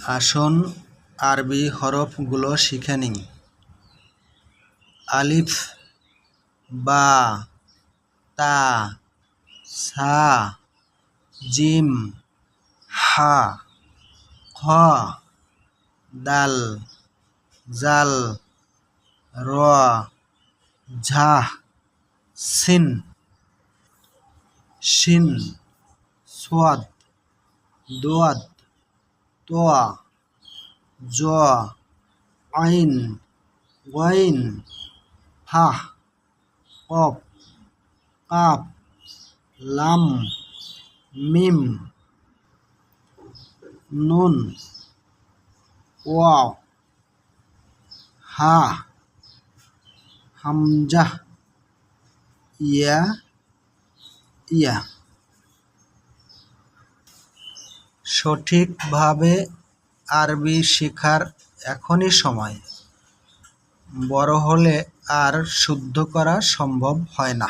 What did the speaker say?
আসুন আরবি হরফগুলো শিখে নিই। আলিফ, বা, তা, সা, জিম, হা, খ, দাল, জাল, র, ঝা, সিন, শিন, সোয়াদ, দোয়াদ, তোয়া, জ, আইন, ওয়াইন, হা, কফ, কাফ, লাম, মিম, নুন, ওয়াও, হা, হামজা, ইয়া, ইয়া। সঠিকভাবে আরবি শেখার এখনই সময়, বড় হলে আর শুদ্ধ করা সম্ভব হয় না।